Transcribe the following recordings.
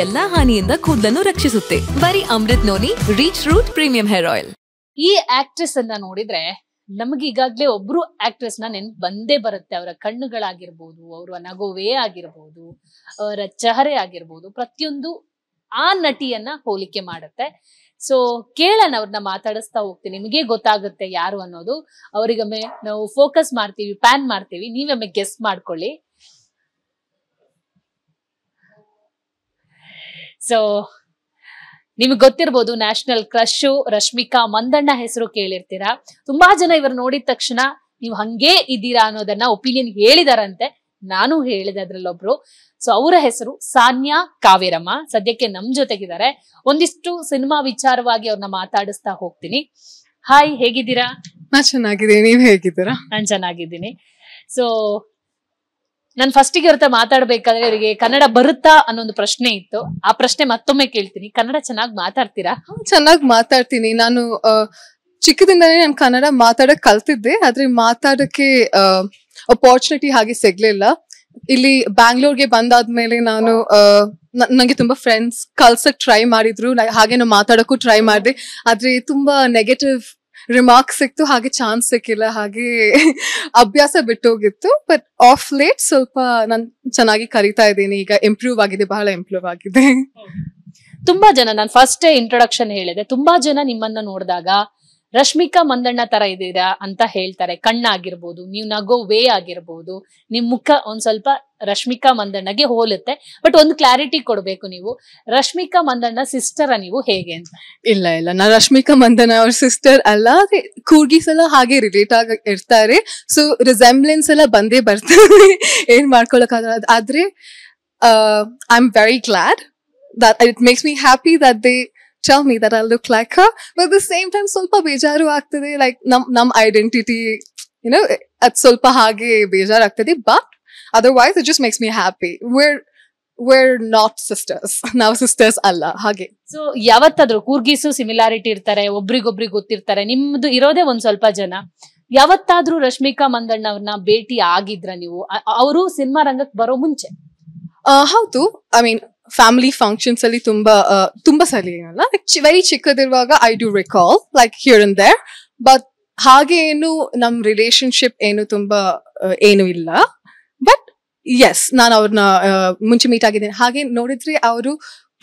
ಎಲ್ಲಾ ಹಾನಿಯಿಂದ ಕೂದಲನ್ನು ರಕ್ಷಿಸುತ್ತೆ. ಬರೀ Amrit noni reach root premium hair oil. ಈ ಆಕ್ಟ್ರೆಸ್ ಅನ್ನ ನೋಡಿದ್ರೆ ನಮಗೆ ಈಗಾಗ್ಲೇ ಒಬ್ರು ಆಕ್ಟ್ರೆಸ್ ನ ನೆನ್ಪು ಬಂದೇ ಬರುತ್ತೆ. ಅವರ ಕಣ್ಣುಗಳಾಗಿರ್ಬೋದು, ಅವರ ನಗುವೇ ಆಗಿರ್ಬೋದು, ಅವರ ಚಹರೆ ಆಗಿರ್ಬೋದು, ಪ್ರತಿಯೊಂದು ಆ ನಟಿಯನ್ನ ಹೋಲಿಕೆ ಮಾಡುತ್ತೆ. ಸೊ ಕೇಳೋಣ, ಅವ್ರನ್ನ ಮಾತಾಡಿಸ್ತಾ ಹೋಗ್ತೀನಿ, ನಿಮಗೆ ಗೊತ್ತಾಗುತ್ತೆ ಯಾರು ಅನ್ನೋದು. ಅವರಿಗೊಮ್ಮೆ ನಾವು ಫೋಕಸ್ ಮಾಡ್ತೀವಿ, ಪ್ಯಾನ್ ಮಾಡ್ತೀವಿ, ನೀವೊಮ್ಮೆ ಗೆಸ್ ಮಾಡ್ಕೊಳ್ಳಿ. ಸೊ ನಿಮ್ಗೆ ಗೊತ್ತಿರ್ಬೋದು, ನ್ಯಾಷನಲ್ ಕ್ರಶ್ ರಶ್ಮಿಕಾ ಮಂದಣ್ಣ ಹೆಸರು ಕೇಳಿರ್ತೀರಾ. ತುಂಬಾ ಜನ ಇವರು ನೋಡಿದ ತಕ್ಷಣ ನೀವು ಹಂಗೇ ಇದ್ದೀರಾ ಅನ್ನೋದನ್ನ ಒಪಿನಿಯನ್ ಹೇಳಿದಾರಂತೆ. ನಾನು ಹೇಳಿದೆ ಅದ್ರಲ್ಲೊಬ್ರು. ಸೊ ಅವರ ಹೆಸರು ಸಾನ್ಯಾ ಕಾವೇರಮ್ಮ. ಸದ್ಯಕ್ಕೆ ನಮ್ ಜೊತೆಗಿದ್ದಾರೆ. ಒಂದಿಷ್ಟು ಸಿನಿಮಾ ವಿಚಾರವಾಗಿ ಅವ್ರನ್ನ ಮಾತಾಡಿಸ್ತಾ ಹೋಗ್ತೀನಿ. ಹಾಯ್, ಹೇಗಿದ್ದೀರಾ? ನಾ ಚೆನ್ನಾಗಿದ್ದೀನಿ, ನೀವ್ ಹೇಗಿದ್ದೀರಾ? ನಾನ್ ಚೆನ್ನಾಗಿದ್ದೀನಿ. ಸೊ ನಾನು ಫಸ್ಟಿಗೆ ಅವ್ರ ಮಾತಾಡ್ಬೇಕಾದ್ರೆ ಅವರಿಗೆ ಕನ್ನಡ ಬರುತ್ತಾ ಅನ್ನೊಂದು ಪ್ರಶ್ನೆ ಇತ್ತು. ಆ ಪ್ರಶ್ನೆ ಮತ್ತೊಮ್ಮೆ ಕೇಳ್ತೀನಿ. ಕನ್ನಡ ಚೆನ್ನಾಗಿ ಮಾತಾಡ್ತೀರಾ? ಚೆನ್ನಾಗಿ ಮಾತಾಡ್ತೀನಿ. ನಾನು ಚಿಕ್ಕದಿಂದಾನೇ ನಾನು ಕನ್ನಡ ಮಾತಾಡಕ್ ಕಲ್ತಿದ್ದೆ, ಆದ್ರೆ ಮಾತಾಡಕ್ಕೆ ಅಪಾರ್ಚುನಿಟಿ ಹಾಗೆ ಸಿಗ್ಲಿಲ್ಲ. ಇಲ್ಲಿ ಬ್ಯಾಂಗ್ಳೂರ್ಗೆ ಬಂದಾದ್ಮೇಲೆ ನಾನು ನಂಗೆ ತುಂಬಾ ಫ್ರೆಂಡ್ಸ್ ಕಲ್ಸಕ್ ಟ್ರೈ ಮಾಡಿದ್ರು, ಹಾಗೆ ನಾನು ಮಾತಾಡಕ್ಕೂ ಟ್ರೈ ಮಾಡಿದೆ. ಆದ್ರೆ ತುಂಬಾ ನೆಗೆಟಿವ್ ರಿಮಾರ್ಕ್ಸ್ ಸಿಕ್ತು, ಹಾಗೆ ಚಾನ್ಸ್ ಸಿಕ್ಕಿಲ್ಲ, ಹಾಗೆ ಅಭ್ಯಾಸ ಬಿಟ್ಟೋಗಿತ್ತು. ಬಟ್ ಆಫ್ ಲೇಟ್ ಸ್ವಲ್ಪ ನಾನು ಚೆನ್ನಾಗಿ ಕಲಿತಾ ಇದ್ದೀನಿ. ಈಗ ಇಂಪ್ರೂವ್ ಆಗಿದೆ, ಬಹಳ ಇಂಪ್ರೂವ್ ಆಗಿದೆ. ತುಂಬಾ ಜನ, ನಾನು ಫಸ್ಟ್ ಇಂಟ್ರೊಡಕ್ಷನ್ ಹೇಳಿದೆ, ತುಂಬಾ ಜನ ನಿಮ್ಮನ್ನ ನೋಡಿದಾಗ ರಶ್ಮಿಕಾ ಮಂದಣ್ಣ ತರ ಇದೀರಾ ಅಂತ ಹೇಳ್ತಾರೆ. ಕಣ್ಣಾಗಿರ್ಬೋದು, ನೀವು ನಗೋ ವೇ ಆಗಿರ್ಬೋದು, ನಿಮ್ ಮುಖ ಒಂದ್ ಸ್ವಲ್ಪ ರಶ್ಮಿಕಾ ಮಂದಣ್ಣಗೆ ಹೋಲುತ್ತೆ. ಬಟ್ ಒಂದು ಕ್ಲಾರಿಟಿ ಕೊಡ್ಬೇಕು, ನೀವು ರಶ್ಮಿಕಾ ಮಂದಣ್ಣ ಸಿಸ್ಟರ್ ನೀವು ಹೇಗೆ ಅಂತ? ಇಲ್ಲ, ನಾನು ರಶ್ಮಿಕಾ ಮಂದಣ್ಣ ಅವ್ರ ಸಿಸ್ಟರ್ ಅಲ್ಲ. ಕೂರ್ಗೀಸ್ ಎಲ್ಲ ಹಾಗೆ ರಿಲೇಟ್ ಆಗಿ ಇರ್ತಾರೆ. ಸೊ ರಿಸೆಂಬ್ಲೆನ್ಸ್ ಎಲ್ಲ ಬಂದೇ ಬರ್ತಾರೆ, ಏನ್ ಮಾಡ್ಕೊಳಕ್ಕಾಗಲ್ಲ. ಆದ್ರೆ I am very glad that it makes me happy that they tell me that I look like her, but at the same time ಸ್ವಲ್ಪ ಬೇಜಾರು ಆಗ್ತದೆ. ಲೈಕ್ ನಮ್ ಐಡೆಂಟಿಟಿ ಅದ್ ಸ್ವಲ್ಪ ಹಾಗೆ ಬೇಜಾರು ಆಗ್ತದೆ. But otherwise it just makes me happy. we're not sisters. ನಾವು ಸಿಸ್ಟರ್ಸ್ ಅಲ್ಲ ಹಾಗೆ. ಸೊ ಯಾವತ್ತಾದ್ರೂ ಕೂರ್ಗೀಸು ಸಿಮಿಲಾರಿಟಿ ಇರ್ತಾರೆ, ಒಬ್ರಿಗೊಬ್ರಿಗೆ ಗೊತ್ತಿರ್ತಾರೆ, ನಿಮ್ದು ಇರೋದೇ ಒಂದ್ ಸ್ವಲ್ಪ ಜನ. ಯಾವತ್ತಾದ್ರೂ ರಶ್ಮಿಕಾ ಮಂದಣ್ಣ ಅವ್ರನ್ನ ಭೇಟಿ ಆಗಿದ್ರ ನೀವು? ಅವರು ಸಿನಿಮಾ ರಂಗಕ್ಕೆ ಬರೋ ಮುಂಚೆ? ಹೌದು, ಐ ಮೀನ್ ಫ್ಯಾಮಿಲಿ ಫಂಕ್ಷನ್ಸ್ ಅಲ್ಲಿ ತುಂಬಾ ಸಲ ಏನಲ್ಲ, ವೆರಿ ಚಿಕ್ಕದಿರುವಾಗ I do recall like here and there. But ಹಾಗೆ ಏನು ನಮ್ ರಿಲೇಶನ್ಶಿಪ್ ಏನು ತುಂಬಾ ಏನು ಇಲ್ಲ. ಬಟ್ ಎಸ್, ನಾನು ಅವ್ರನ್ನ ಮುಂಚೆ ಮೀಟ್ ಆಗಿದ್ದೇನೆ. ಹಾಗೆ ನೋಡಿದ್ರೆ ಅವರು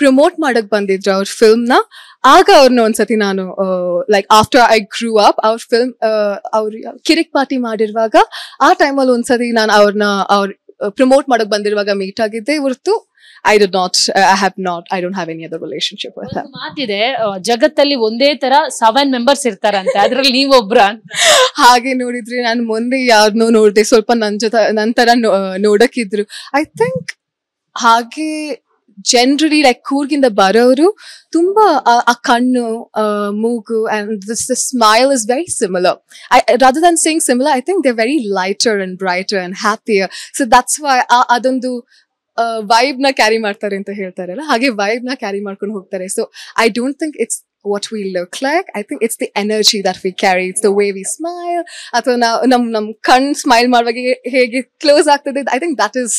ಪ್ರಮೋಟ್ ಮಾಡಕ್ ಬಂದಿದ್ರು ಅವ್ರ ಫಿಲ್ಮ್ ನ. ಆಗ ಅವ್ರನ್ನ ಒಂದ್ಸತಿ ನಾನು ಲೈಕ್ ಆಫ್ಟರ್ ಐ ಗ್ರೂ ಅಪ್, ಅವ್ರ ಫಿಲ್ಮ್ ಅವ್ರು ಕಿರಿಕ್ ಪಾರ್ಟಿ ಮಾಡಿರುವಾಗ ಆ ಟೈಮಲ್ಲಿ ಒಂದ್ಸತಿ ನಾನು ಅವ್ರನ್ನ ಪ್ರಮೋಟ್ ಮಾಡಕ್ ಬಂದಿರುವಾಗ ಮೀಟ್ ಆಗಿದ್ದೆ. ಹೊರತು I don't have any other relationship with them. ಮಾತಿದೆ, ಜಗತ್ತಲ್ಲಿ ಒಂದೇ ತರ 7 ಮೆಂಬರ್ಸ್ ಇರ್ತಾರಂತೆ, ಅದ್ರಲ್ಲಿ ನೀವೊಬ್ರ. ಹಾಗೆ ನೋಡಿದ್ರೆ ನಾನು ಮೊನ್ನೆ ಯಾರನ್ನೋ ನೋಡಿದೆ, ಸ್ವಲ್ಪ ನನ್ ತರ ನೋಡಕ್ಕಿದ್ರು. ಐ ಥಿಂಕ್ ಹಾಗೆ ಜನರಲಿ ಲೈಕ್ ಕೂರ್ಗಿಂದ ಬರೋರು ತುಂಬಾ ಆ ಕಣ್ಣು, ಮೂಗು and this smile is very similar. Rather than saying similar, I think they're very lighter and brighter and happier. So that's why ಅದೊಂದು ವೈಬ್ ನ ಕ್ಯಾರಿ ಮಾಡ್ತಾರೆ ಅಂತ ಹೇಳ್ತಾರಲ್ಲ, ಹಾಗೆ ವೈಬ್ ನ ಕ್ಯಾರಿ ಮಾಡ್ಕೊಂಡು ಹೋಗ್ತಾರೆ. So I don't think it's what we look like. I think it's the energy that we carry. It's the way we smile. ಅಥವಾ ನಮ್ ಕಣ್ ಸ್ಮೈಲ್ ಮಾಡುವಾಗ ಹೇಗೆ ಕ್ಲೋಸ್ ಆಗ್ತದೆ. I think that is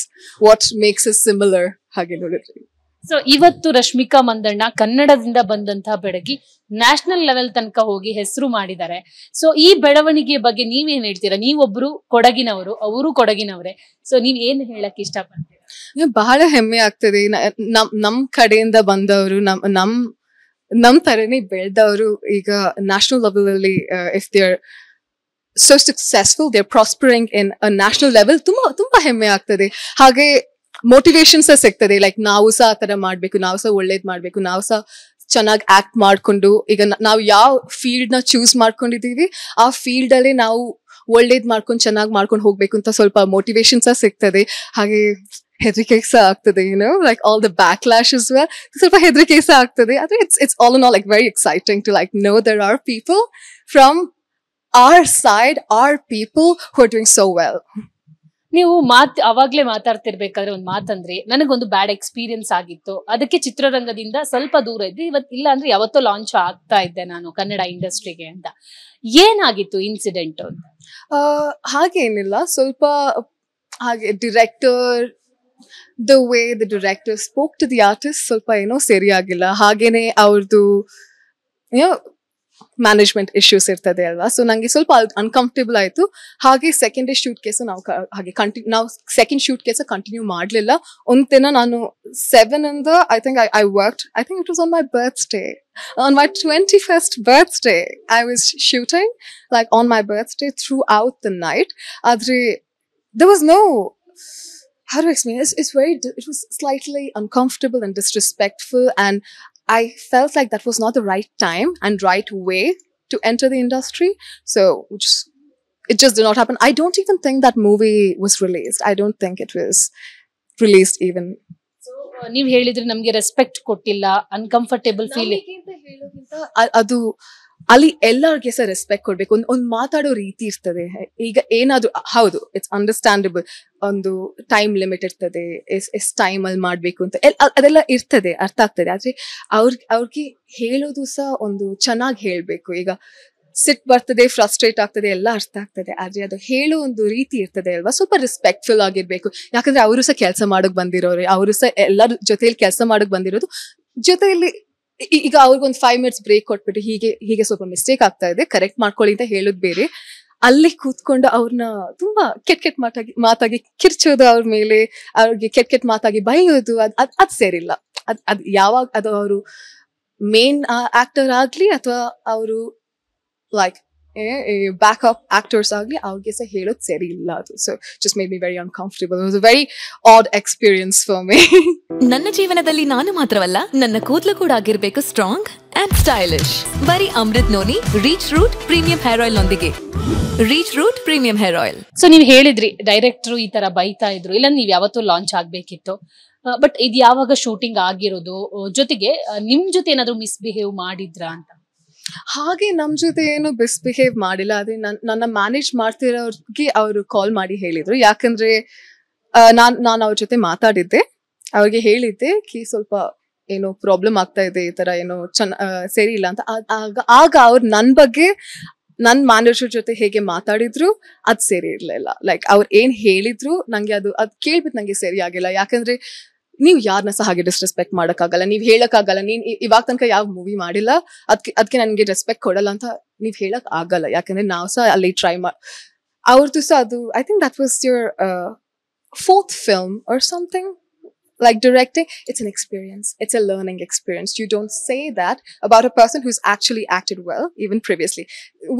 what makes us similar. ಹಾಗೆ ನೋಡಿದ್ರಿ. So ಇವತ್ತು ರಶ್ಮಿಕಾ ಮಂದಣ್ಣ ಕನ್ನಡದಿಂದ ಬಂದಂತಹ ಬೆಡಗಿ ನ್ಯಾಷನಲ್ ಲೆವೆಲ್ ತನಕ ಹೋಗಿ ಹೆಸರು ಮಾಡಿದ್ದಾರೆ. ಸೊ ಈ ಬೆಳವಣಿಗೆ ಬಗ್ಗೆ ನೀವೇನ್ ಹೇಳ್ತೀರಾ? ನೀವೊಬ್ರು ಕೊಡಗಿನವರು, ಅವರು ಕೊಡಗಿನವರೇ. ಸೊ ನೀವ್ ಏನ್ ಹೇಳಕ್ ಇಷ್ಟಪಡ್ತೀರಾ? ಬಹಳ ಹೆಮ್ಮೆ ಆಗ್ತದೆ. ನಮ್ ಕಡೆಯಿಂದ ಬಂದವರು, ನಮ್ ತರನೇ ಬೆಳೆದವರು ಈಗ ನ್ಯಾಷನಲ್ ಲೆವೆಲ್ ಅಲ್ಲಿ if they are so successful, they're prospering in a national level. ತುಂಬಾ ಹೆಮ್ಮೆ ಆಗ್ತದೆ. ಹಾಗೆ ಮೋಟಿವೇಶನ್ಸ್ ಸಿಗ್ತದೆ. ಲೈಕ್ ನಾವು ಸಹ ಆ ತರ ಮಾಡ್ಬೇಕು, ನಾವು ಸಹ ಒಳ್ಳೇದ್ ಮಾಡ್ಬೇಕು, ನಾವು ಸಹ ಚೆನ್ನಾಗಿ ಆಕ್ಟ್ ಮಾಡ್ಕೊಂಡು, ಈಗ ನಾವು ಯಾವ ಫೀಲ್ಡ್ ನ ಚೂಸ್ ಮಾಡ್ಕೊಂಡಿದೀವಿ ಆ ಫೀಲ್ಡ್ ಅಲ್ಲಿ ನಾವು ಒಳ್ಳೇದ್ ಮಾಡ್ಕೊಂಡು ಚೆನ್ನಾಗಿ ಮಾಡ್ಕೊಂಡು ಹೋಗ್ಬೇಕು ಅಂತ ಸ್ವಲ್ಪ ಮೋಟಿವೇಶನ್ ಸಹ ಸಿಗ್ತದೆ. ಹಾಗೆ ಹೆದರಿಕೆ ಸಹ ಆಗ್ತದೆ, like all the backlash as well. ಸ್ವಲ್ಪ ಹೆದರಿಕೆ ಸಹ ಆಗ್ತದೆ. ಆದ್ರೆ it's all in all like very exciting to like know there are people from our side, our people who are doing so well. ನೀವು ಅವಾಗ್ಲೇ ಮಾತಾಡ್ತಿರ್ಬೇಕಾದ್ರೆ ಒಂದ್ ಮಾತಂದ್ರಿ, ನನಗೊಂದು ಬ್ಯಾಡ್ ಎಕ್ಸ್ಪೀರಿಯನ್ಸ್ ಆಗಿತ್ತು, ಅದಕ್ಕೆ ಚಿತ್ರರಂಗದಿಂದ ಸ್ವಲ್ಪ ದೂರ ಇದ್ದೆ, ಇಲ್ಲ ಅಂದ್ರೆ ಯಾವತ್ತೋ ಲಾಂಚ್ ಆಗ್ತಾ ಇದ್ದೆ ನಾನು ಕನ್ನಡ ಇಂಡಸ್ಟ್ರಿಗೆ ಅಂತ. ಏನಾಗಿತ್ತು ಇನ್ಸಿಡೆಂಟ್ ಅಂತ? ಹಾಗೇನಿಲ್ಲ, ಸ್ವಲ್ಪ ಹಾಗೆ director the way the director spoke to the artist ಸ್ವಲ್ಪ ಏನೋ ಸರಿಯಾಗಿಲ್ಲ. ಹಾಗೇನೆ ಅವ್ರದ್ದು ಮ್ಯಾನೇಜ್ಮೆಂಟ್ ಇಶ್ಯೂಸ್ ಇರ್ತದೆ ಅಲ್ವಾ. ಸೊ ನಂಗೆ ಸ್ವಲ್ಪ ಅನ್ಕಂಫರ್ಟೇಬಲ್ ಆಯ್ತು. ಹಾಗೆ ಸೆಕೆಂಡ್ ಡೇ ಶೂಟ್ ಕೇಸ್ ನಾವು ಹಾಗೆ ನಾವು ಸೆಕೆಂಡ್ ಶೂಟ್ ಕೇಸ್ ಕಂಟಿನ್ಯೂ ಮಾಡ್ಲಿಲ್ಲ. ಒಂದ್ ದಿನ ನಾನು 7 ಇಂದ I think I worked. I think it was on my birthday, on my 21st birthday I was shooting like on my birthday throughout the night. Adre there was no, how do I explain it? It was slightly uncomfortable and disrespectful, and I felt like that was not the right time and right way to enter the industry. So it just did not happen. I don't even think that movie was released. I don't think it was released even. So ನೀವ್ ಹೇಳಿದ್ರೆ ನಮ್ಗೆ respect ಕೊಟ್ಟಿಲ್ಲ, uncomfortable feeling. ಅದು ಅಲ್ಲಿ ಎಲ್ಲರಿಗೆ ಸಹ respect ಕೊಡ್ಬೇಕು. ಒಂದು ಮಾತಾಡೋ ರೀತಿ ಇರ್ತದೆ. ಈಗ ಏನಾದ್ರು ಹೌದು, ಇಟ್ಸ್ ಅಂಡರ್ಸ್ಟ್ಯಾಂಡಬಲ್, ಒಂದು ಟೈಮ್ ಲಿಮಿಟ್ ಇರ್ತದೆ, ಎಷ್ಟ್ ಟೈಮ್ ಅಲ್ಲಿ ಮಾಡ್ಬೇಕು ಅಂತ ಅದೆಲ್ಲ ಇರ್ತದೆ, ಅರ್ಥ ಆಗ್ತದೆ. ಆದ್ರೆ ಅವ್ರಿಗೆ ಹೇಳೋದು ಸಹ ಒಂದು ಚೆನ್ನಾಗಿ ಹೇಳ್ಬೇಕು. ಈಗ ಸಿಟ್ ಬರ್ತದೆ, ಫ್ರಸ್ಟ್ರೇಟ್ ಆಗ್ತದೆ, ಎಲ್ಲ ಅರ್ಥ ಆಗ್ತದೆ. ಆದ್ರೆ ಅದು ಹೇಳೋ ಒಂದು ರೀತಿ ಇರ್ತದೆ ಅಲ್ವಾ, ಸ್ವಲ್ಪ ರೆಸ್ಪೆಕ್ಟ್ಫುಲ್ ಆಗಿರ್ಬೇಕು. ಯಾಕಂದ್ರೆ ಅವರು ಸಹ ಕೆಲಸ ಮಾಡಕ್ ಬಂದಿರೋರು, ಅವರು ಸಹ ಎಲ್ಲರ ಜೊತೆಯಲ್ಲಿ ಕೆಲಸ ಮಾಡಕ್ ಬಂದಿರೋದು. ಜೊತೆಯಲ್ಲಿ ಈಗ ಅವ್ರಿಗೊಂದು 5 minutes ಬ್ರೇಕ್ ಕೊಟ್ಬಿಟ್ಟು ಹೀಗೆ ಸ್ವಲ್ಪ ಮಿಸ್ಟೇಕ್ ಆಗ್ತಾ ಇದೆ, ಕರೆಕ್ಟ್ ಮಾಡ್ಕೊಳ್ಳಿ ಅಂತ ಹೇಳೋದು ಬೇರೆ. ಅಲ್ಲಿ ಕೂತ್ಕೊಂಡು ಅವ್ರನ್ನ ತುಂಬಾ ಕೆಟ್ಟ ಮಾತಾಗಿ ಕಿರ್ಚೋದು, ಅವ್ರ ಮೇಲೆ ಅವ್ರಿಗೆ ಕೆಟ್ಟ ಮಾತಾಗಿ ಬೈಯೋದು, ಅದ್ ಸೇರಿಲ್ಲ. ಅದ್ ಯಾವಾಗ ಅದು ಅವರು ಮೇನ್ ಆಕ್ಟರ್ ಆಗ್ಲಿ ಅಥವಾ ಅವರು ಲೈಕ್ ಬ್ಯಾಕಪ್ ಆಕ್ಟರ್ಸ್ ಆಗ್ಲಿ, ಅವ್ರಿಗೆ ಸಹ ಹೇಳೋದು ಸರಿ ಇಲ್ಲ ಅದು. So just made me very uncomfortable. It was a very odd experience for me. ನನ್ನ ಜೀವನದಲ್ಲಿ ನಾನು ಮಾತ್ರವಲ್ಲ, ನನ್ನ ಕೂದಲು ಕೂಡ ಆಗಿರ್ಬೇಕು ಸ್ಟ್ರಾಂಗ್ ಅಂಡ್ ಸ್ಟೈಲಿಶ್. ಬರೀ Amrit noni reach root premium hair oil ನೊಂದಿಗೆ. Reach root premium hair oil. So ನೀವ್ ಹೇಳಿದ್ರಿ ಡೈರೆಕ್ಟರ್ ಈ ತರ ಬೈತಾ ಇದ್ರು, ಇಲ್ಲ ನೀವ್ ಯಾವತ್ತೂ ಲಾಂಚ್ ಆಗ್ಬೇಕಿತ್ತು. ಬಟ್ ಇದು ಯಾವಾಗ ಶೂಟಿಂಗ್ ಆಗಿರೋದು, ಜೊತೆಗೆ ನಿಮ್ ಜೊತೆ ಏನಾದ್ರು ಮಿಸ್ಬಿಹೇವ್ ಮಾಡಿದ್ರಾ ಅಂತ? ಹಾಗೆ ನಮ್ ಜೊತೆ ಏನು ಮಿಸ್ಬಿಹೇವ್ ಮಾಡಿಲ್ಲ. ಅದೇ ನನ್ನ ಮ್ಯಾನೇಜ್ ಮಾಡ್ತಿರೋರ್ಗೆ ಅವರು ಕಾಲ್ ಮಾಡಿ ಹೇಳಿದ್ರು. ಯಾಕಂದ್ರೆ ನಾನು ಅವ್ರ ಜೊತೆ ಮಾತಾಡಿದ್ದೆ, ಅವ್ರಿಗೆ ಹೇಳಿದ್ದೆ ಕಿ ಸ್ವಲ್ಪ ಏನೋ ಪ್ರಾಬ್ಲಮ್ ಆಗ್ತಾ ಇದೆ, ಈ ತರ ಏನೋ ಸರಿ ಇಲ್ಲ ಅಂತ. ಆಗ ಅವ್ರು ನನ್ ಬಗ್ಗೆ ನನ್ ಮ್ಯಾನೇಜರ್ ಜೊತೆ ಹೇಗೆ ಮಾತಾಡಿದ್ರು ಅದ್ ಸರಿ ಇರ್ಲಿಲ್ಲ. ಲೈಕ್ ಅವ್ರು ಏನ್ ಹೇಳಿದ್ರು ನಂಗೆ ಅದ್ ಕೇಳ್ಬಿಟ್ಟು ನಂಗೆ ಸರಿ ಆಗಿಲ್ಲ. ಯಾಕಂದ್ರೆ ನೀವ್ ಯಾರನ್ನ ಸಹ ಹಾಗೆ ಡಿಸ್ರೆಸ್ಪೆಕ್ಟ್ ಮಾಡಕ್ಕಾಗಲ್ಲ, ನೀವ್ ಹೇಳಕ್ಕಾಗಲ್ಲ. ನೀನ್ ಇವಾಗ ತನಕ ಯಾವ ಮೂವಿ ಮಾಡಿಲ್ಲ, ಅದಕ್ಕೆ ನನ್ಗೆ ರೆಸ್ಪೆಕ್ಟ್ ಕೊಡಲ್ಲ ಅಂತ ನೀವ್ ಹೇಳಕ್ ಆಗಲ್ಲ. ಯಾಕಂದ್ರೆ ನಾವ್ ಸಹ ಅಲ್ಲಿ ಟ್ರೈ ಅವ್ರದ್ದು ಸಹ ಅದು I think that was your 4th film or something. Like directing, it's an experience. It's a learning experience. You don't say that about a person who's actually acted well, even previously.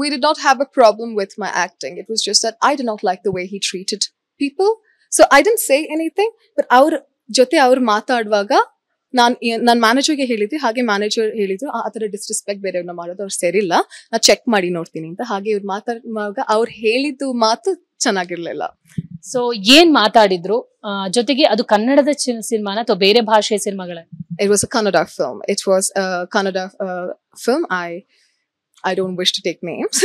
We did not have a problem with my acting. It was just that I did not like the way he treated people. So I didn't say anything, but our ಜೊತೆ ಅವ್ರು ಮಾತಾಡುವಾಗ ನನ್ನ ಮ್ಯಾನೇಜರ್ಗೆ ಹೇಳಿದ್ವಿ, ಹಾಗೆ manager ಹೇಳಿದ್ರು ಆ ತರ disrespect ಬೇರೆಯವ್ರನ್ನ ಮಾಡೋದು ಅವ್ರು ಸರಿ ಇಲ್ಲ, ನಾ ಚೆಕ್ ಮಾಡಿ ನೋಡ್ತೀನಿ ಅಂತ. ಹಾಗೆ ಇವ್ರು ಮಾತಾಡುವಾಗ ಅವ್ರು ಹೇಳಿದ್ದು ಮಾತು ಚೆನ್ನಾಗಿರ್ಲಿಲ್ಲ. ಸೊ ಏನ್ ಮಾತಾಡಿದ್ರು? ಜೊತೆಗೆ ಅದು ಕನ್ನಡದ ಸಿನಿಮಾನ ಅಥವಾ ಬೇರೆ ಭಾಷೆಯ ಸಿನಿಮಾಗಳ? It was a Kannada film. It was a Kannada film. I don't wish to take names.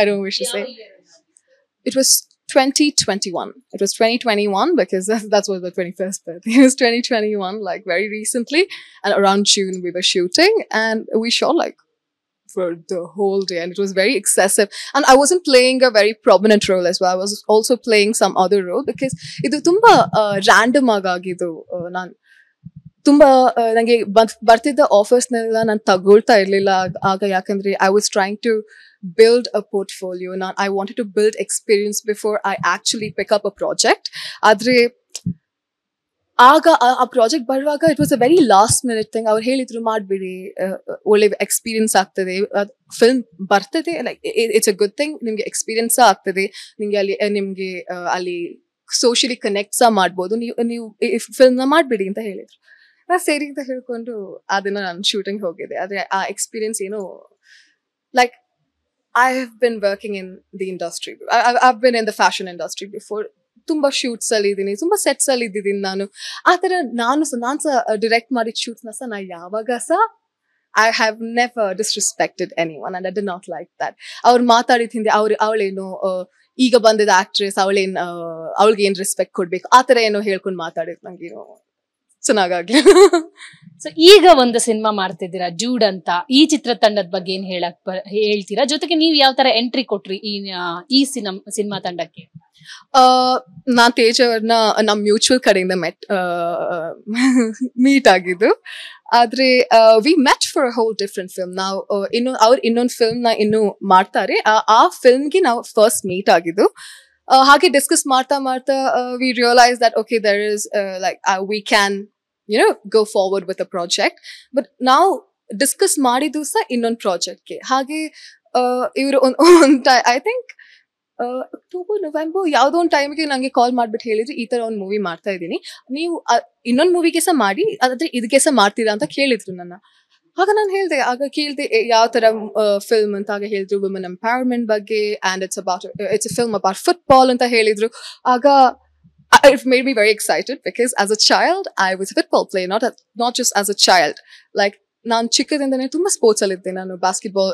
I don't wish to say. It was 2021. It was 2021 because that's what the 21st birthday. It was 2021, like very recently, and around June we were shooting, and we shot like for the whole day, and it was very excessive. And I wasn't playing a very prominent role as well. I was also playing some other role because idu tumba random agagidu. Nan ತುಂಬಾ ನಂಗೆ ಬರ್ತಿದ್ದ ಆಫರ್ಸ್ನೆಲ್ಲ ನಾನು ತಗೊಳ್ತಾ ಇರ್ಲಿಲ್ಲ ಆಗ. ಯಾಕಂದ್ರೆ I was trying to build a portfolio. I wanted to build experience before I actually pick up a project. Adre ಆಗ ಆ ಪ್ರಾಜೆಕ್ಟ್ ಬರುವಾಗ it was a very last minute thing. ಅವ್ರು ಹೇಳಿದ್ರು ಮಾಡ್ಬಿಡಿ, ಒಳ್ಳೆ ಎಕ್ಸ್ಪೀರಿಯನ್ಸ್ ಆಗ್ತದೆ, ಫಿಲ್ಮ್ ಬರ್ತದೆ, like it's a good thing, ನಿಮ್ಗೆ ಎಕ್ಸ್ಪೀರಿಯನ್ಸ್ ಆಗ್ತದೆ, ನಿಮ್ಗೆ ಅಲ್ಲಿ ಸೋಷಿಯಲಿ ಕನೆಕ್ಟ್ ಸಹ ಮಾಡ್ಬೋದು, ನೀವು ಫಿಲ್ಮ್ ನ ಮಾಡ್ಬಿಡಿ ಅಂತ ಹೇಳಿದ್ರು. ನಾ ಸರಿ ಅಂತ ಹೇಳ್ಕೊಂಡು ಆ ದಿನ ನಾನು ಶೂಟಿಂಗ್ ಹೋಗಿದ್ದೆ. ಆದ್ರೆ ಆ ಎಕ್ಸ್ಪೀರಿಯನ್ಸ್ ಏನು, like I have been working in the industry. I've been in the fashion industry before. ತುಂಬಾ ಶೂಟ್ಸ್ ಅಲ್ಲಿ ಇದ್ದೀನಿ, ತುಂಬಾ ಸೆಟ್ಸ್ ಅಲ್ಲಿ ಇದ್ದಿದ್ದೀನಿ ನಾನು. ಆತರ ನಾನು ಸಹ ಡಿರೆಕ್ಟ್ ಮಾಡಿದ ಶೂಟ್ಸ್ ನ ಸಹ ನಾ ಯಾವಾಗ ಸಹ I have never disrespected anyone, and I did not like that. ಅವ್ರು ಮಾತಾಡಿದ ಹಿಂದೆ ಅವಳೇನು ಈಗ ಬಂದಿದ್ದ ಆಕ್ಟ್ರೆಸ್, ಅವಳಿಗೆ ಏನ್ ರೆಸ್ಪೆಕ್ಟ್ ಕೊಡ್ಬೇಕು ಆ ತರ ಏನೋ ಹೇಳ್ಕೊಂಡು ಮಾತಾಡಿದ್ ನಂಗೇನು ಚೆನ್ನಾಗಾಗ್ಲಿ. ಸೊ ಈಗ ಒಂದು ಸಿನಿಮಾ ಮಾಡ್ತಿದ್ದೀರಾ ಜೂಡ್ ಅಂತ, ಈ ಚಿತ್ರತಂಡದ ಬಗ್ಗೆ ಏನ್ ಹೇಳ್ತೀರಾ? ಜೊತೆಗೆ ನೀವು ಯಾವ ತರ ಎಂಟ್ರಿ ಕೊಟ್ರಿ ಈ ಸಿನಿಮಾ ತಂಡಕ್ಕೆ? ನಾನ್ ತೇಜ್ ಅವ್ರನ್ನ ನಮ್ ಮ್ಯೂಚುವಲ್ ಕಡೆಯಿಂದ ಮೀಟ್ ಆಗಿದ್ದು. ಆದ್ರೆ we met for a hole different film. ನಾವು ಇನ್ನೊಂದು ಫಿಲ್ಮ್ ನ ಇನ್ನು ಮಾಡ್ತಾರೆ. ಆ ಫಿಲ್ಮ್ಗೆ ನಾವು ಫಸ್ಟ್ ಮೀಟ್ ಆಗಿದ್ದು. ಹಾಗೆ ಡಿಸ್ಕಸ್ ಮಾಡ್ತಾ we realise that okay there is like we can go forward with a project. But now discuss ಮಾಡಿದ್ದು ಸಹ ಇನ್ನೊಂದು ಪ್ರಾಜೆಕ್ಟ್ಗೆ. ಹಾಗೆ ಇವರು ಐ ಥಿಂಕ್ ಅಕ್ಟೋಬರ್ ನವೆಂಬರ್ ಯಾವುದೋ ಒಂದು ಟೈಮ್ಗೆ ನಂಗೆ ಕಾಲ್ ಮಾಡ್ಬಿಟ್ಟು ಹೇಳಿದ್ರು, ಈ ತರ ಒಂದು ಮೂವಿ ಮಾಡ್ತಾ ಇದ್ದೀನಿ, ನೀವು ಇನ್ನೊಂದು ಮೂವಿಗೆ ಸಹ ಮಾಡಿ, ಅದಾದ್ರೆ ಇದಕ್ಕೆ ಸಹ ಮಾಡ್ತೀರಾ ಅಂತ ಕೇಳಿದ್ರು ನನ್ನ. ಆಗ ನಾನು ಹೇಳ್ದೆ, ಯಾವ ತರ ಫಿಲ್ಮ್ ಅಂತ. ಆಗ ಹೇಳಿದ್ರು ವುಮೆನ್ ಎಂಪವರ್ಮೆಂಟ್ ಬಗ್ಗೆ, and it's a film about football ಅಂತ ಹೇಳಿದ್ರು. ಆಗ it made me very excited because as a child I was a football player, not just as a child. Like ನಾನು ಚಿಕ್ಕದಿಂದನೇ ತುಂಬಾ ಸ್ಪೋರ್ಟ್ಸ್ ಅಲ್ಲಿ ಇದ್ದೆ. ನಾನು ಬಾಸ್ಕೆಟ್ಬಾಲ್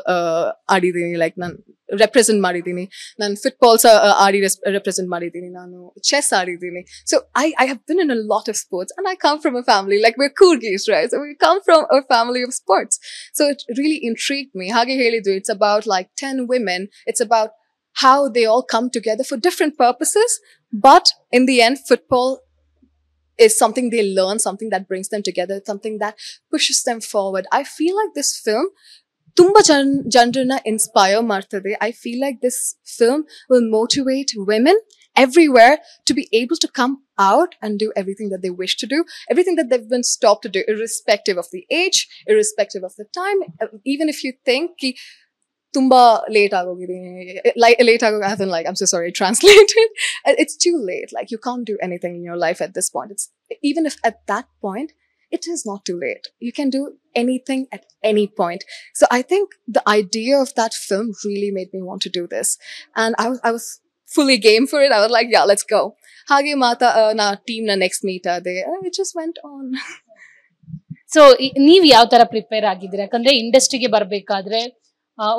ಆಡಿದ್ದೀನಿ, ಲೈಕ್ ನಾನು ರೆಪ್ರೆಸೆಂಟ್ ಮಾಡಿದ್ದೀನಿ. ನಾನು ಫುಟ್ಬಾಲ್ಸ್ ಆಡಿ ರೆಪ್ರೆಸೆಂಟ್ ಮಾಡಿದ್ದೀನಿ. ನಾನು ಚೆಸ್ ಆಡಿದ್ದೀನಿ. So I have been in a lot of sports, and I come from a family, like we're Kurgis, right? So we come from a family of sports. So it really intrigued me. ಹಾಗೆ ಹೇಳಿದ್ರು, it's about like 10 women. It's about how they all come together for different purposes, but in the end football is something they learn, something that brings them together, something that pushes them forward. I feel like this film tumba janrana inspire martade. I feel like this film will motivate women everywhere to be able to come out and do everything that they wish to do, everything that they've been stopped to do, irrespective of the age, irrespective of the time. Even if you think tumba late agogidini, late ago as in like, I'm so sorry, translated, it's too late. Like you can't do anything in your life at this point. It's even if at that point it is not too late, you can do anything at any point. So I think the idea of that film really made me want to do this, and I was fully game for it. I was like, yeah, let's go. Hage mata na team na next meet ade, it just went on. So ನೀವ್ ಯಾವ ತರ prepare ಆಗಿದ್ದೀರಾ? ಯಾಕಂದ್ರೆ ಇಂಡಸ್ಟ್ರಿಗೆ ಬರ್ಬೇಕಾದ್ರೆ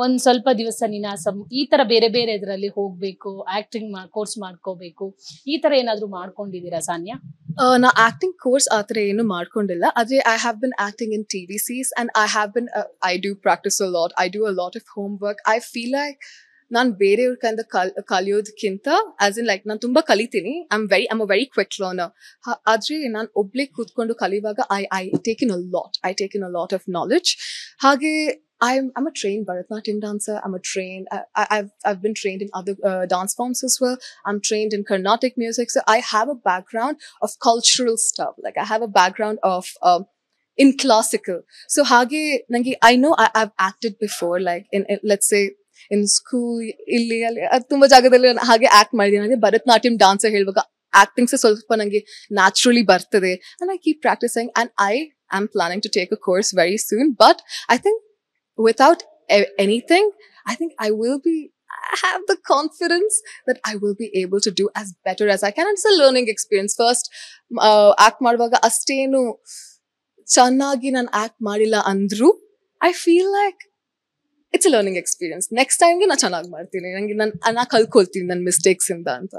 ಒಂದ್ ಸ್ವಲ್ಪ ದಿವಸ ನಿನಾಸಂ, ಈ ತರ ಬೇರೆ ಬೇರೆ ಇದರಲ್ಲಿ ಹೋಗ್ಬೇಕು, ಆಕ್ಟಿಂಗ್ ಕೋರ್ಸ್ ಮಾಡ್ಕೋಬೇಕು, ಈ ತರ ಏನಾದ್ರು ಮಾಡ್ಕೊಂಡಿದೀರಾ ಸಾನ್ಯಾ? ನಾ ಆಕ್ಟಿಂಗ್ ಕೋರ್ಸ್ ಆತರ ಏನು ಮಾಡ್ಕೊಂಡಿಲ್ಲ. ಆದ್ರೆ I have been acting in TVCs, and I do practice a lot. I do a lot of homework. I feel like ನಾನ್ ಬೇರೆಯವ್ರ ಕೈಯಿಂದ ಕಲಿಯೋದಕ್ಕಿಂತ ಆಸ್ ಇನ್ ಲೈಕ್ ನಾನು ತುಂಬಾ ಕಲಿತೀನಿ. I'm a very quick learner. ಆದ್ರೆ ನಾನು ಒಬ್ಳೆ ಕೂತ್ಕೊಂಡು ಕಲಿಯುವಾಗ I take in a lot of knowledge. ಹಾಗೆ I'm a trained Bharatanatyam dancer. I've been trained in other dance forms as well. I'm trained in Carnatic music. So I have a background of cultural stuff. Like I have a background of in classical. So hage nange, I know I've acted before, like in let's say in school, illi tumba jagadalli hage act madidini. Nange Bharatanatyam dancer heluvaga acting se ಸ್ವಲ್ಪ nange naturally bartade, and I keep practicing, and I am planning to take a course very soon. But I think without anything, I think I have the confidence that I will be able to do as better as I can. And it's a learning experience. First act ಮಾಡುವಾಗ ಅಷ್ಟೇನು ಚೆನ್ನಾಗಿ ನಾನು act ಮಾಡಿಲ್ಲ ಅಂದ್ರು I feel like it's a learning experience. Next time ಗೆ ನಾನು ಚೆನ್ನಾಗಿ ಮಾಡ್ತೀನಿ, ನಂಗೆ ನಾನು ಕಲ್ಕೊಳ್ತೀನಿ ನನ್ನ ಮಿಸ್ಟೇಕ್ಸ್ ಇಂದ ಅಂತ.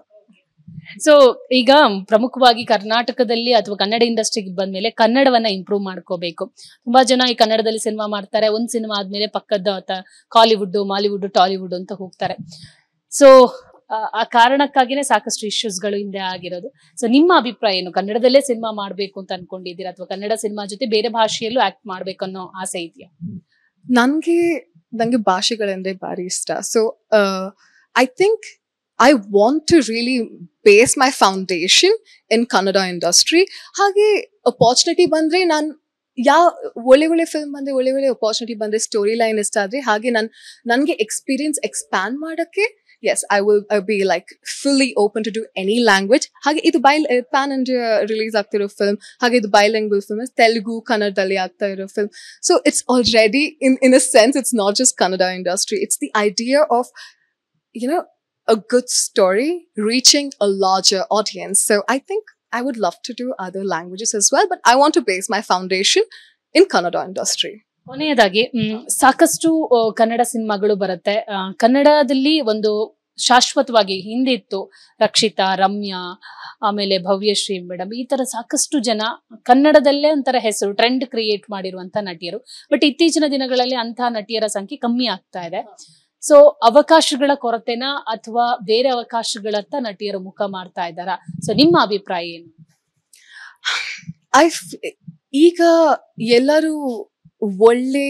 ಸೊ ಈಗ ಪ್ರಮುಖವಾಗಿ ಕರ್ನಾಟಕದಲ್ಲಿ ಅಥವಾ ಕನ್ನಡ ಇಂಡಸ್ಟ್ರಿಗೆ ಬಂದ್ಮೇಲೆ ಕನ್ನಡವನ್ನ ಇಂಪ್ರೂವ್ ಮಾಡ್ಕೋಬೇಕು. ತುಂಬಾ ಜನ ಈ ಕನ್ನಡದಲ್ಲಿ ಸಿನಿಮಾ ಮಾಡ್ತಾರೆ, ಒಂದ್ ಸಿನಿಮಾ ಆದ್ಮೇಲೆ ಪಕ್ಕದ ಕಾಲಿವುಡ್, ಮಾಲಿವುಡ್, ಟಾಲಿವುಡ್ ಅಂತ ಹೋಗ್ತಾರೆ. ಸೊ ಆ ಕಾರಣಕ್ಕಾಗಿನೇ ಸಾಕಷ್ಟು ಇಶ್ಯೂಸ್ಗಳು ಹಿಂದೆ ಆಗಿರೋದು. ಸೊ ನಿಮ್ಮ ಅಭಿಪ್ರಾಯ ಏನು? ಕನ್ನಡದಲ್ಲೇ ಸಿನಿಮಾ ಮಾಡ್ಬೇಕು ಅಂತ ಅನ್ಕೊಂಡಿದ್ದೀರಾ, ಅಥವಾ ಕನ್ನಡ ಸಿನಿಮಾ ಜೊತೆ ಬೇರೆ ಭಾಷೆಯಲ್ಲೂ ಆಕ್ಟ್ ಮಾಡ್ಬೇಕು ಅನ್ನೋ ಆಸೆ ಇದೆಯಾ? ನಂಗೆ ಭಾಷೆಗಳಂದ್ರೆ ಬಾರಿ ಇಷ್ಟ. So I think I want to really base my foundation in Kannada industry. Hage opportunity bandre nan ಒಳ್ಳೆ ಫಿಲ್ಮ್ ಬಂದ್ರೆ, ಒಳ್ಳೆ opportunity ಬಂದ್ರೆ, ಸ್ಟೋರಿ ಲೈನ್ ಇಷ್ಟ ಆದ್ರೆ, ಹಾಗೆ ನನ್ಗೆ ಎಕ್ಸ್ಪೀರಿಯನ್ಸ್ ಎಕ್ಸ್ಪ್ಯಾಂಡ್ ಮಾಡಕ್ಕೆ, yes, I will be like fully open to do any language. Hage idu pan India release ಆಗ್ತಿರೋ film, hage idu bilingual film, Telugu, Kannadalli ಆಗ್ತಾ ಇರೋ film. So it's already in a sense it's not just Kannada industry, it's the idea of a good story reaching a larger audience. So I think I would love to do other languages as well, but I want to base my foundation in Kannada industry. ಕೊನೆಯದಾಗಿ ಸಾಕಷ್ಟು ಕನ್ನಡ ಸಿನಿಮಾಗಳು ಬರುತ್ತೆ. ಕನ್ನಡದಲ್ಲಿ ಒಂದು ಶಾಶ್ವತವಾಗಿ ಹಿಂದೆ ಇತ್ತು ರಕ್ಷಿತಾ, ರಮ್ಯಾ, ಆಮೇಲೆ ಭವ್ಯಶ್ರೀ ಮೇಡಮ್, ಈ ತರ ಸಾಕಷ್ಟು ಜನ ಕನ್ನಡದಲ್ಲೇ ಒಂಥರ ಹೆಸರು ಟ್ರೆಂಡ್ ಕ್ರಿಯೇಟ್ ಮಾಡಿರುವಂತ ನಟಿಯರು. ಬಟ್ ಇತ್ತೀಚಿನ ದಿನಗಳಲ್ಲಿ ಅಂತಹ ನಟಿಯರ ಸಂಖ್ಯೆ ಕಮ್ಮಿ ಆಗ್ತಾ ಇದೆ. ಸೊ ಅವಕಾಶಗಳ ಕೊರತೆನಾ ಅಥವಾ ಬೇರೆ ಅವಕಾಶಗಳತ್ತ ನಟಿಯರು ಮುಖ ಮಾಡ್ತಾ ಇದ್ದಾರಾ? ಸೊ ನಿಮ್ಮ ಅಭಿಪ್ರಾಯ ಏನು? ಈಗ ಎಲ್ಲರೂ ಒಳ್ಳೆ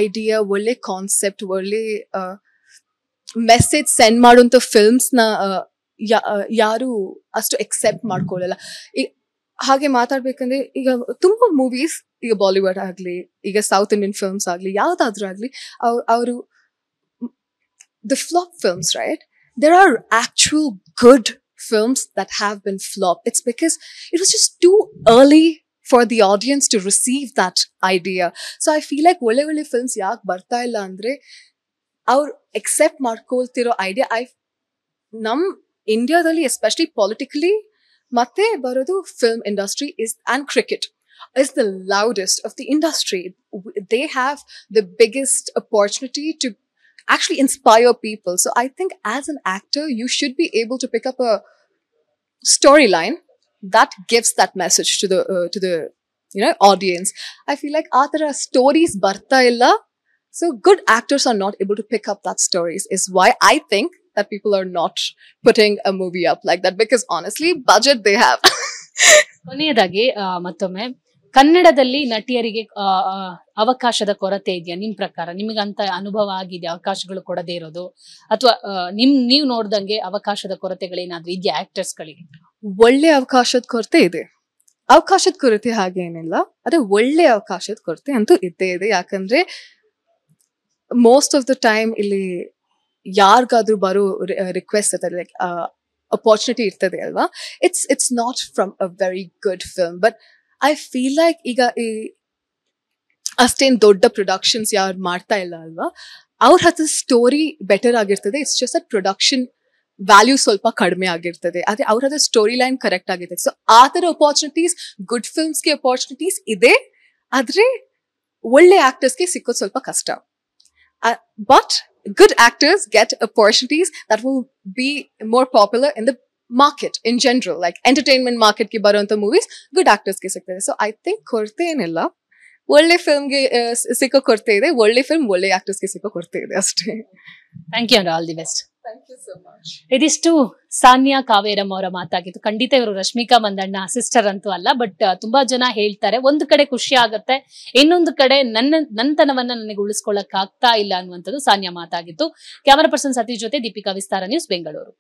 ಐಡಿಯಾ, ಒಳ್ಳೆ ಕಾನ್ಸೆಪ್ಟ್, ಒಳ್ಳೆ ಮೆಸೇಜ್ ಸೆಂಡ್ ಮಾಡುವಂತ ಫಿಲ್ಮ್ಸ್ ನ ಯಾರು ಅಷ್ಟು ಎಕ್ಸೆಪ್ಟ್ ಮಾಡ್ಕೊಳ್ಳಲ್ಲ. ಹಾಗೆ ಮಾತಾಡ್ಬೇಕಂದ್ರೆ ಈಗ ತುಂಬಾ ಮೂವೀಸ್, ಈಗ ಬಾಲಿವುಡ್ ಆಗ್ಲಿ, ಈಗ ಸೌತ್ ಇಂಡಿಯನ್ ಫಿಲ್ಮ್ಸ್ ಆಗ್ಲಿ, ಯಾವ್ದಾದ್ರೂ ಆಗ್ಲಿ, ಅವರು the flop films, right? There are actual good films that have been flopped. It's because it was just too early for the audience to receive that idea. So I feel like ಒಳ್ಳೆ films ಯಾಕೆ ಬರ್ತಾ ಇಲ್ಲ ಅಂದ್ರೆ ಅವ್ರು accept ಮಾಡ್ಕೊಳ್ತಿರೋ idea. ನಮ್ ಇಂಡಿಯಾದಲ್ಲಿ especially politically ಮತ್ತೆ ಬರೋದು film industry and cricket is the loudest of the industry. They have the biggest opportunity to actually inspire people. So I think as an actor, you should be able to pick up a storyline that gives that message to the audience. I feel like athara stories barta illa, so good actors are not able to pick up that stories, is why I think that people are not putting a movie up like that, because honestly budget they have. ಕೊನೆಯದಾಗಿ ಮತ್ತೊಮ್ಮೆ ಕನ್ನಡದಲ್ಲಿ ನಟಿಯರಿಗೆ ಅವಕಾಶದ ಕೊರತೆ ಇದೆಯಾ ನಿಮ್ ಪ್ರಕಾರ? ನಿಮಗಂತ ಅನುಭವ ಆಗಿದೆ ಅವಕಾಶಗಳು ಕೊಡದೇ ಇರೋದು, ಅಥವಾ ನೀವು ನೋಡ್ದಂಗೆ ಅವಕಾಶದ ಕೊರತೆಗಳೇನಾದ್ರೂ ಇದೆಯಾ ಆಕ್ಟರ್ಸ್ ಗಳಿಗೆ? ಒಳ್ಳೆ ಅವಕಾಶದ ಕೊರತೆ ಇದೆ. ಅವಕಾಶದ ಕೊರತೆ ಹಾಗೇನಿಲ್ಲ, ಅದೇ ಒಳ್ಳೆ ಅವಕಾಶದ ಕೊರತೆ ಅಂತೂ ಇದ್ದೇ ಇದೆ. ಯಾಕಂದ್ರೆ ಮೋಸ್ಟ್ ಆಫ್ ದ ಟೈಮ್ ಇಲ್ಲಿ ಯಾರಿಗಾದ್ರೂ ಬರೋ ರಿಕ್ವೆಸ್ಟ್ ಇರ್ತದೆ, ಲೈಕ್ ಅಪಾರ್ಚುನಿಟಿ ಇರ್ತದೆ ಅಲ್ವಾ, it's not from a very good film. But I feel like ಈಗ ಅಷ್ಟೇನ್ ದೊಡ್ಡ ಪ್ರೊಡಕ್ಷನ್ಸ್ ಯಾರು ಮಾಡ್ತಾ ಇಲ್ಲ ಅಲ್ವಾ, ಅವ್ರ ಹತ್ರ ಸ್ಟೋರಿ ಬೆಟರ್ ಆಗಿರ್ತದೆ. It's just at production value ಸ್ವಲ್ಪ ಕಡಿಮೆ ಆಗಿರ್ತದೆ, ಆದ್ರೆ ಅವ್ರ ಹತ್ರ ಸ್ಟೋರಿ ಲೈನ್ ಕರೆಕ್ಟ್ ಆಗಿರ್ತದೆ. ಸೊ ಆ ತರ ಅಪಾರ್ಚುನಿಟೀಸ್ ಗುಡ್ ಫಿಲ್ಮ್ಸ್ಗೆ ಅಪಾರ್ಚುನಿಟೀಸ್ ಇದೆ, ಆದ್ರೆ ಒಳ್ಳೆ ಆಕ್ಟರ್ಸ್ಗೆ ಸಿಕ್ಕೋದು ಸ್ವಲ್ಪ ಕಷ್ಟ. But good actors get opportunities that will be more popular in the market in general, like entertainment market ki baranta movies good actors ke siktade. So I think korte enilla, ಒಳ್ಳೆ film ಗೆ ಸಿಕ್ಕೋ ಕೊರತೆ ಇದೆ, ಒಳ್ಳೆ film ಒಳ್ಳೆ actors ಗೆ ಸಿಕ್ಕೋ ಕೊರತೆ ಇದೆ ಅಷ್ಟೇ. Thank you and all the best. Thank you so much. ಇದಿಷ್ಟು ಸಾನ್ಯಾ ಕಾವೇರಂ ಅವರ ಮಾತಾಗಿತ್ತು. ಖಂಡಿತ ಇವರು ರಶ್ಮಿಕಾ ಮಂದಣ್ಣ ಸಿಸ್ಟರ್ ಅಂತೂ ಅಲ್ಲ, ಬಟ್ ತುಂಬಾ ಜನ ಹೇಳ್ತಾರೆ ಒಂದು ಕಡೆ ಖುಷಿ ಆಗುತ್ತೆ, ಇನ್ನೊಂದು ಕಡೆ ನನ್ನತನವನ್ನ ನನಗೆ ಉಳಿಸ್ಕೊಳ್ಳಕ್ ಆಗ್ತಾ ಇಲ್ಲ ಅನ್ನುವಂಥದ್ದು ಸಾನ್ಯಾ ಮಾತಾಗಿತ್ತು. ಕ್ಯಾಮರಾ ಪರ್ಸನ್ ಸತೀಶ್ ಜೊತೆ ದೀಪಿಕಾ, ವಿಸ್ತಾರ ನ್ಯೂಸ್, ಬೆಂಗಳೂರು.